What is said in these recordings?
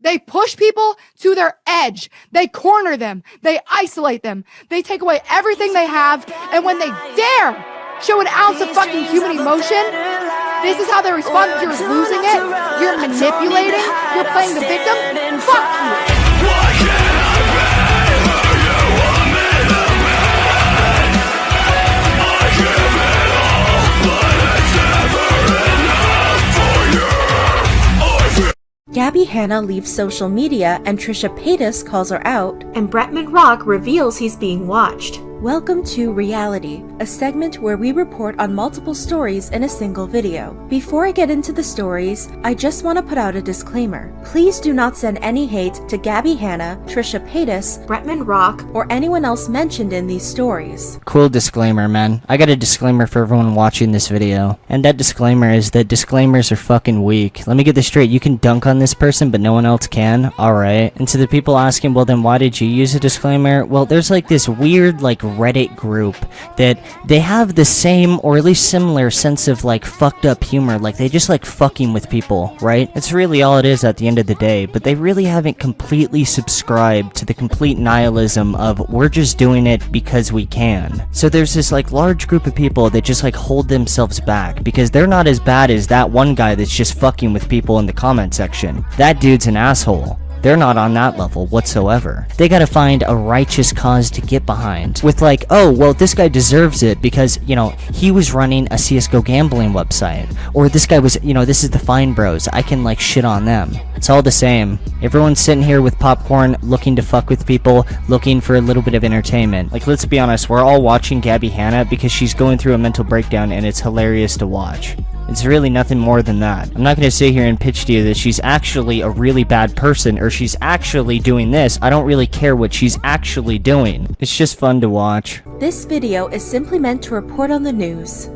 They push people to their edge. They corner them. They isolate them. They take away everything they have. And when they dare show an ounce of fucking human emotion, this is how they respond. You're losing it. You're manipulating. You're playing the victim. Fuck you. Gabbie Hanna leaves social media and Trisha Paytas calls her out, and Bretman Rock reveals he's being watched. Welcome to Reality, a segment where we report on multiple stories in a single video. Before I get into the stories, I just want to put out a disclaimer. Please do not send any hate to Gabbie Hanna, Trisha Paytas, Bretman Rock, or anyone else mentioned in these stories. Cool disclaimer, man. I got a disclaimer for everyone watching this video. And that disclaimer is that disclaimers are fucking weak. Let me get this straight. You can dunk on this person, but no one else can? Alright. And to the people asking, well then why did you use a disclaimer? Well, there's like this weird like Reddit group that they have the same or at least similar sense of like fucked up humor, like they just like fucking with people, right? It's really all it is at the end of the day, but they really haven't completely subscribed to the complete nihilism of we're just doing it because we can. So there's this like large group of people that just like hold themselves back because they're not as bad as that one guy that's just fucking with people in the comment section. That dude's an asshole. They're not on that level whatsoever. They gotta find a righteous cause to get behind. With like, oh, well, this guy deserves it because, you know, he was running a CSGO gambling website. Or this guy was, you know, this is the Fine Bros. I can, like, shit on them. It's all the same. Everyone's sitting here with popcorn, looking to fuck with people, looking for a little bit of entertainment. Like, let's be honest, we're all watching Gabbie Hanna because she's going through a mental breakdown and it's hilarious to watch. It's really nothing more than that. I'm not going to sit here and pitch to you that she's actually a really bad person or she's actually doing this. I don't really care what she's actually doing. It's just fun to watch. This video is simply meant to report on the news.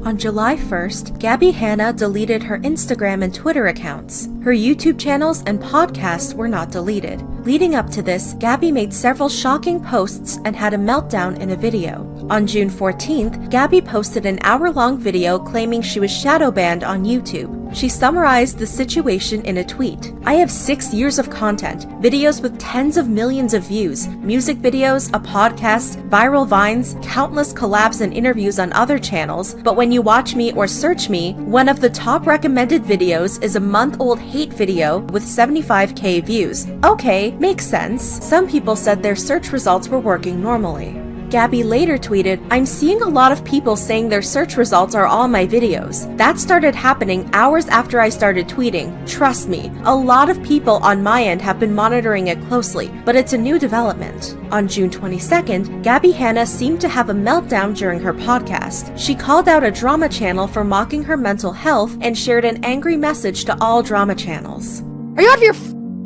On July 1st, Gabbie Hanna deleted her Instagram and Twitter accounts. Her YouTube channels and podcasts were not deleted. Leading up to this, Gabbie made several shocking posts and had a meltdown in a video. On June 14th, Gabbie posted an hour-long video claiming she was shadow banned on YouTube. She summarized the situation in a tweet. I have 6 years of content, videos with tens of millions of views, music videos, a podcast, viral vines, countless collabs and interviews on other channels, but when you watch me or search me, one of the top recommended videos is a month-old hate video with 75k views. Okay, makes sense. Some people said their search results were working normally. Gabbie later tweeted, I'm seeing a lot of people saying their search results are all my videos. That started happening hours after I started tweeting. Trust me, a lot of people on my end have been monitoring it closely, but it's a new development. On June 22nd, Gabbie Hanna seemed to have a meltdown during her podcast. She called out a drama channel for mocking her mental health and shared an angry message to all drama channels. Are you out of your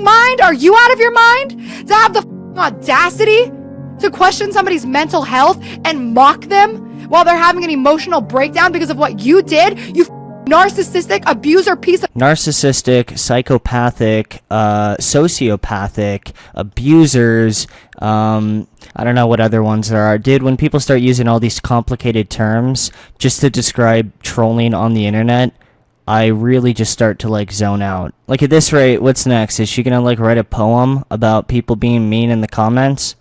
mind? Are you out of your mind? To have the audacity to question somebody's mental health and mock them while they're having an emotional breakdown because of what you did? You narcissistic abuser piece of narcissistic, psychopathic, sociopathic, abusers, I don't know what other ones there are. Dude, when people start using all these complicated terms just to describe trolling on the internet, I really just start to like zone out. Like at this rate, what's next? Is she gonna like write a poem about people being mean in the comments?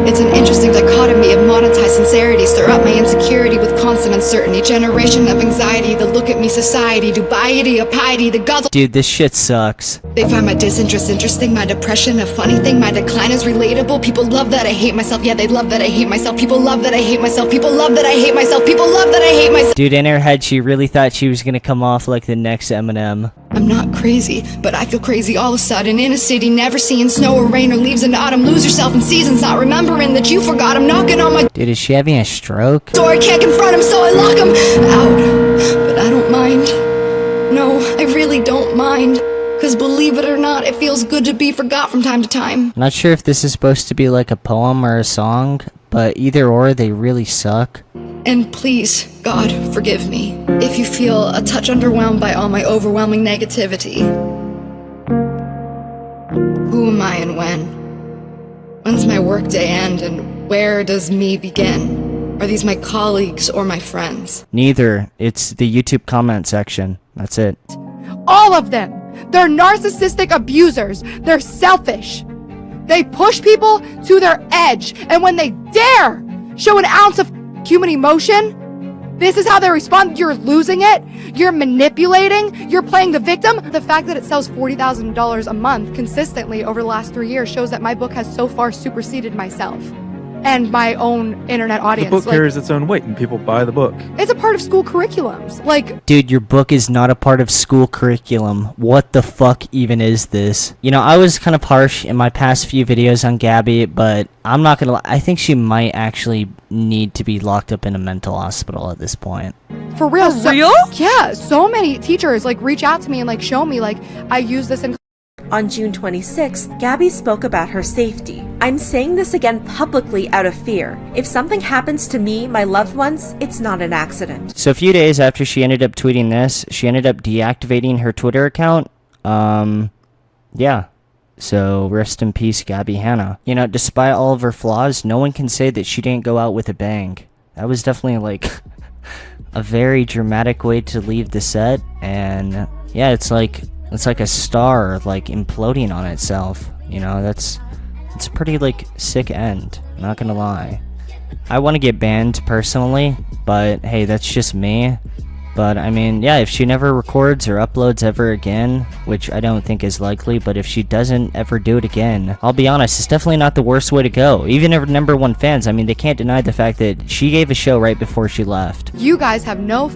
It's an interesting dichotomy of monetized sincerity. Stir up my insecurity with constant uncertainty. Generation of anxiety, the look at me society. Dubiety, a piety, the gods. Dude, this shit sucks. They find my disinterest interesting, my depression a funny thing. My decline is relatable. People love that I hate myself. Yeah, they love that I hate myself. People love that I hate myself. People love that I hate myself. People love that I hate myself. Dude, in her head, she really thought she was gonna come off like the next Eminem. I'm not crazy, but I feel crazy all of a sudden. In a city, never seeing snow or rain or leaves in autumn. Lose yourself in seasons, not remembering that you forgot. I'm knocking on my Dude, is she having a stroke? door. I can't confront him, so I lock him out. But I don't mind. No, I really don't mind. Cause believe it or not, it feels good to be forgot from time to time. I'm not sure if this is supposed to be like a poem or a song, but either or, they really suck. And please, God, forgive me if you feel a touch underwhelmed by all my overwhelming negativity. Who am I and when? When's my workday end and where does me begin? Are these my colleagues or my friends? Neither. It's the YouTube comment section. That's it. All of them. They're narcissistic abusers. They're selfish. They push people to their edge. And when they dare show an ounce of human emotion, this is how they respond. You're losing it. You're manipulating. You're playing the victim. The fact that it sells $40,000 a month consistently over the last 3 years shows that my book has so far superseded myself and my own internet audience. The book carries its own weight and people buy the book. It's a part of school curriculums. Like, dude, your book is not a part of school curriculum. What the fuck even is this? You know, I was kind of harsh in my past few videos on Gabbie, but I'm not gonna lie. I think she might actually need to be locked up in a mental hospital at this point. for real. For real? Yeah, so many teachers like reach out to me and like show me like I use this in. On June 26th, Gabbie spoke about her safety. I'm saying this again publicly out of fear. If something happens to me, my loved ones, it's not an accident. So a few days after she ended up tweeting this, she ended up deactivating her Twitter account. Yeah. So rest in peace, Gabbie Hanna. You know, despite all of her flaws, no one can say that she didn't go out with a bang. That was definitely like a very dramatic way to leave the set, and yeah, it's like a star like imploding on itself. You know, it's a pretty like sick end, not gonna lie. I want to get banned personally, but hey, that's just me. But I mean, yeah, if she never records or uploads ever again, which I don't think is likely, but if she doesn't ever do it again, I'll be honest, it's definitely not the worst way to go. Even her #1 fans, I mean, they can't deny the fact that she gave a show right before she left. You guys have no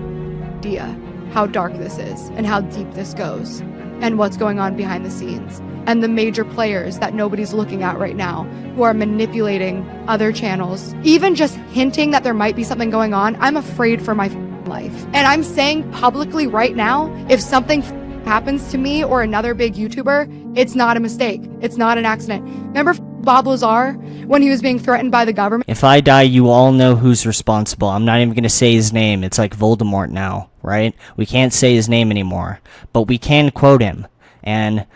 idea how dark this is and how deep this goes and what's going on behind the scenes and the major players that nobody's looking at right now who are manipulating other channels. Even just hinting that there might be something going on, I'm afraid for my life. And I'm saying publicly right now, if something happens to me or another big YouTuber, it's not a mistake. It's not an accident. Remember Bob Lazar when he was being threatened by the government? If I die, you all know who's responsible. I'm not even gonna say his name. It's like Voldemort now, right? We can't say his name anymore, but we can quote him. And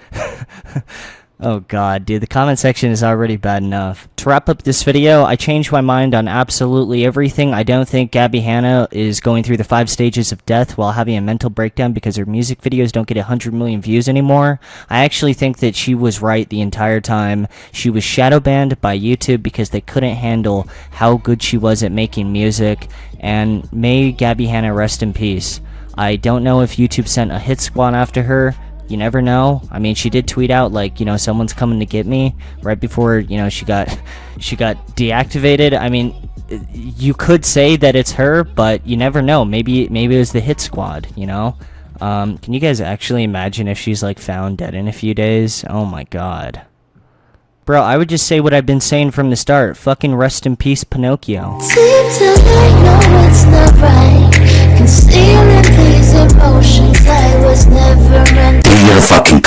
oh god, dude, the comment section is already bad enough. To wrap up this video, I changed my mind on absolutely everything. I don't think Gabbie Hanna is going through the 5 stages of death while having a mental breakdown because her music videos don't get 100 million views anymore. I actually think that she was right the entire time. She was shadow banned by YouTube because they couldn't handle how good she was at making music, and may Gabbie Hanna rest in peace. I don't know if YouTube sent a hit squad after her. You never know. I mean, she did tweet out like, you know, someone's coming to get me right before, you know, she got deactivated. I mean, you could say that it's her, but you never know. Maybe it was the hit squad, you know? Can you guys actually imagine if she's like found dead in a few days? Oh my god. Bro, I would just say what I've been saying from the start. Fucking rest in peace, Pinocchio. Sleep till I know it's not right. Concealing these emotions I was never meant to. You're a fucking